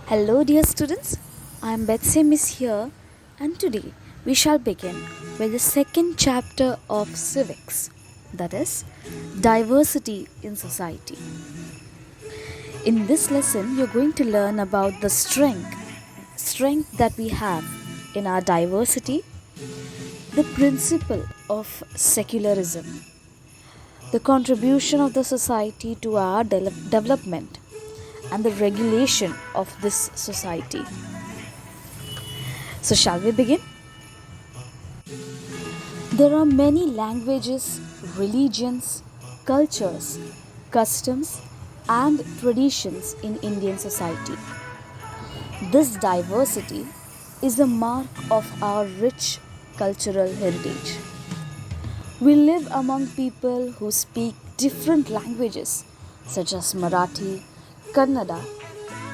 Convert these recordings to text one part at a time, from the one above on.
Hello, dear students. I am Betsy Miss here, and today we shall begin with the second chapter of civics, that is, diversity in society. In this lesson, you're going to learn about the strength that we have in our diversity, the principle of secularism, the contribution of the society to our development, and the regulation of this society. So, shall we begin? There are many languages, religions, cultures, customs, and traditions in Indian society. This diversity is a mark of our rich cultural heritage. We live among people who speak different languages such as Marathi, Kannada,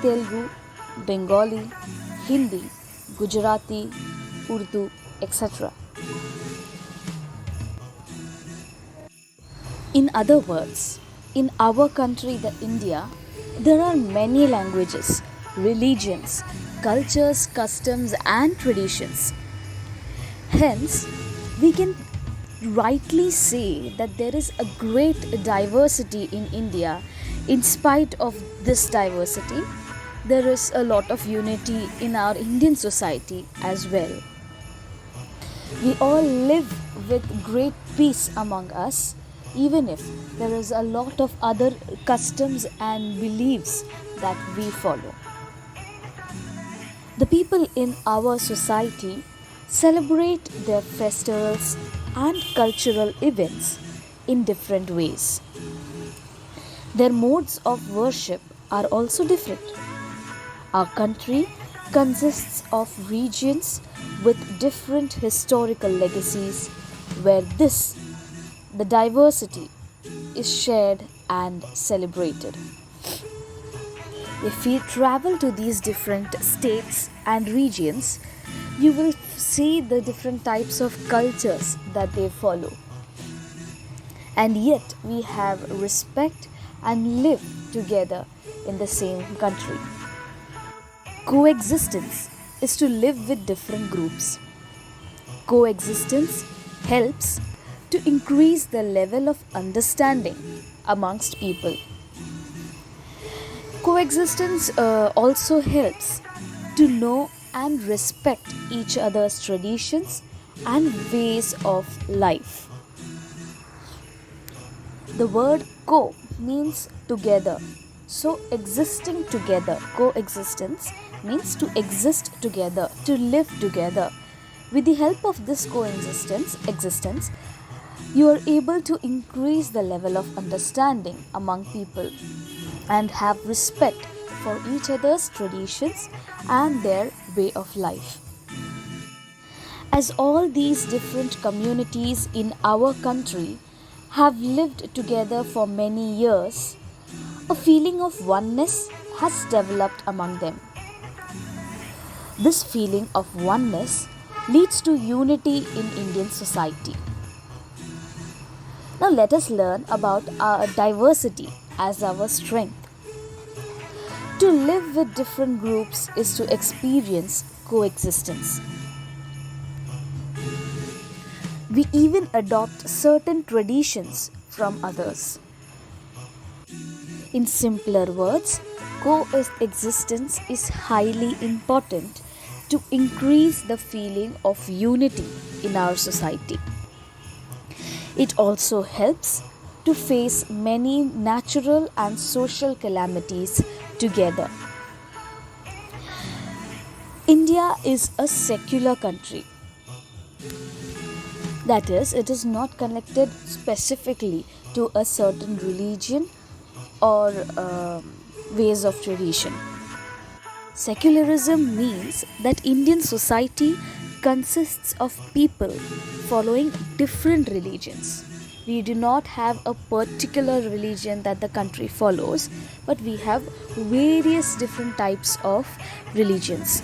Telugu, Bengali, Hindi, Gujarati, Urdu, etc. In other words, in our country, the India, there are many languages, religions, cultures, customs, and traditions. Hence, we can rightly say that there is a great diversity in India. In spite of this diversity, there is a lot of unity in our Indian society as well. We all live with great peace among us, even if there is a lot of other customs and beliefs that we follow. The people in our society celebrate their festivals and cultural events in different ways. Their modes of worship are also different. Our country consists of regions with different historical legacies where the diversity, is shared and celebrated. If we travel to these different states and regions, you will see the different types of cultures that they follow. And yet we have respect and live together in the same country. Coexistence is to live with different groups. Coexistence helps to increase the level of understanding amongst people. Coexistence also helps to know and respect each other's traditions and ways of life. The word co means together. So, existing together, coexistence means to exist together, to live together. With the help of this existence, you are able to increase the level of understanding among people and have respect for each other's traditions and their way of life. As all these different communities in our country have lived together for many years, a feeling of oneness has developed among them. This feeling of oneness leads to unity in Indian society. Now let us learn about our diversity as our strength. To live with different groups is to experience coexistence. We even adopt certain traditions from others. In simpler words, coexistence is highly important to increase the feeling of unity in our society. It also helps to face many natural and social calamities together. India is a secular country. That is, it is not connected specifically to a certain religion or ways of tradition. Secularism means that Indian society consists of people following different religions. We do not have a particular religion that the country follows, but we have various different types of religions.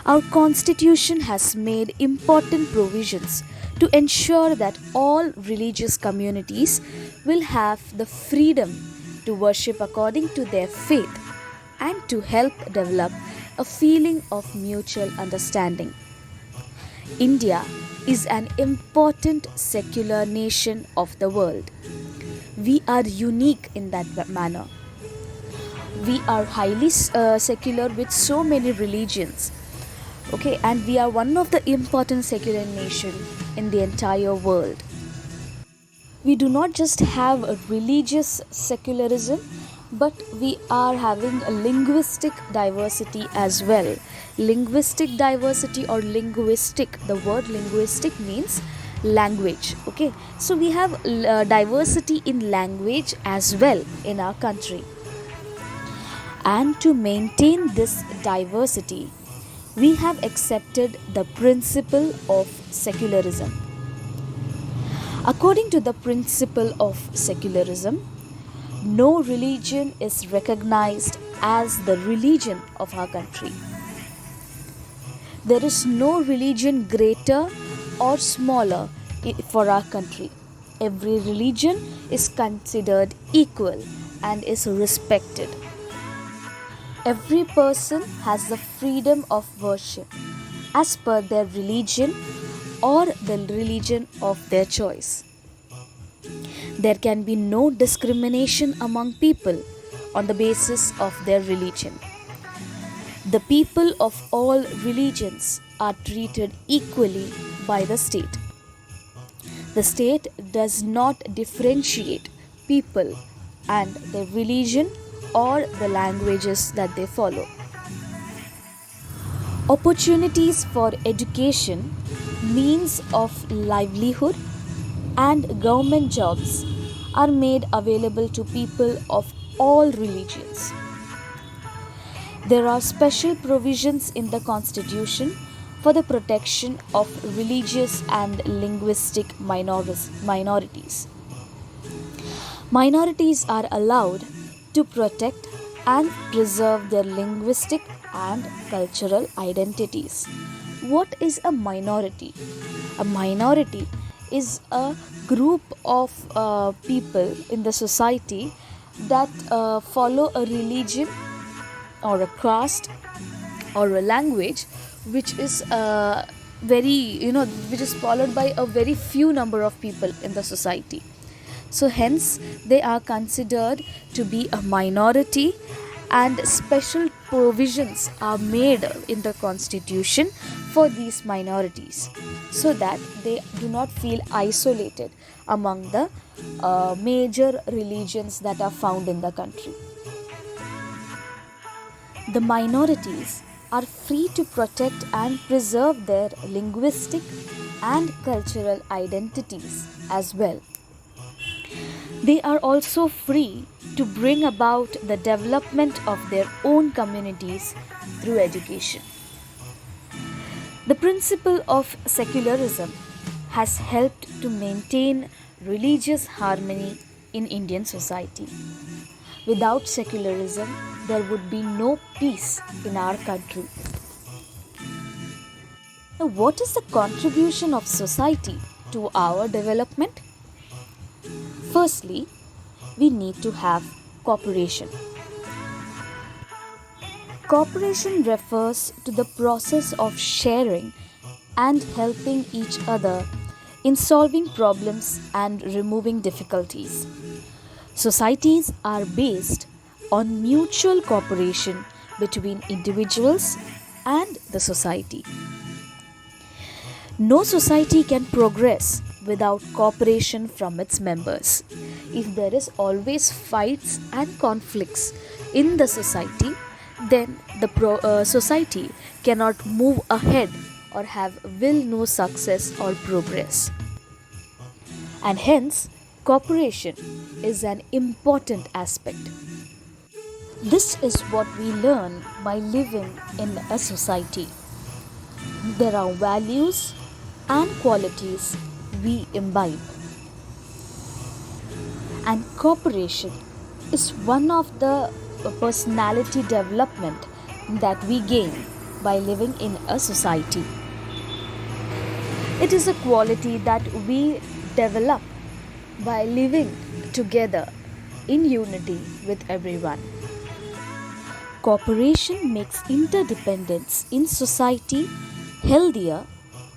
Our constitution has made important provisions to ensure that all religious communities will have the freedom to worship according to their faith and to help develop a feeling of mutual understanding. India is an important secular nation of the world. We are unique in that manner. We are highly secular with so many religions. Okay, and we are one of the important secular nation in the entire world. We do not just have a religious secularism, but we are having a linguistic diversity as well. Linguistic diversity or linguistic, the word linguistic means language. Okay, so we have diversity in language as well in our country. And to maintain this diversity, we have accepted the principle of secularism. According to the principle of secularism, no religion is recognized as the religion of our country. There is no religion greater or smaller for our country. Every religion is considered equal and is respected. Every person has the freedom of worship as per their religion or the religion of their choice. There can be no discrimination among people on the basis of their religion. The people of all religions are treated equally by the state. The state does not differentiate people and their religion or the languages that they follow. Opportunities for education, means of livelihood, and government jobs are made available to people of all religions. There are special provisions in the Constitution for the protection of religious and linguistic minorities. Minorities are allowed to protect and preserve their linguistic and cultural identities. What is a minority? A minority is a group of people in the society that follow a religion or a caste or a language which is which is followed by a very few number of people in the society. So hence they are considered to be a minority, and special provisions are made in the constitution for these minorities so that they do not feel isolated among the major religions that are found in the country. The minorities are free to protect and preserve their linguistic and cultural identities as well. They are also free to bring about the development of their own communities through education. The principle of secularism has helped to maintain religious harmony in Indian society. Without secularism, there would be no peace in our country. Now, what is the contribution of society to our development? Firstly, we need to have cooperation. Cooperation refers to the process of sharing and helping each other in solving problems and removing difficulties. Societies are based on mutual cooperation between individuals and the society. No society can progress without cooperation from its members. If there is always fights and conflicts in the society, then the society cannot move ahead or will no success or progress. And hence, cooperation is an important aspect. This is what we learn by living in a society. There are values and qualities we imbibe. And cooperation is one of the personality development that we gain by living in a society. It is a quality that we develop by living together in unity with everyone. Cooperation makes interdependence in society healthier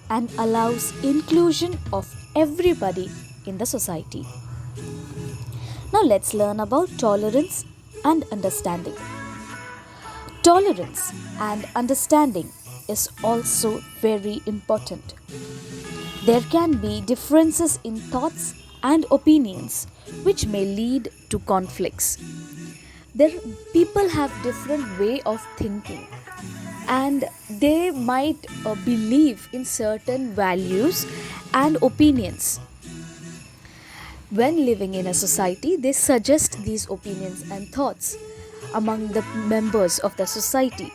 and allows inclusion of everybody in the society. Now let's learn about tolerance and understanding. Tolerance and understanding is also very important. There can be differences in thoughts and opinions which may lead to conflicts. There people have different way of thinking, and they might believe in certain values and opinions. When living in a society, they suggest these opinions and thoughts among the members of the society,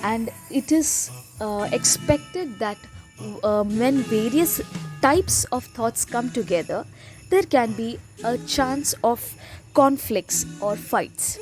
and it is expected that when various types of thoughts come together, there can be a chance of conflicts or fights.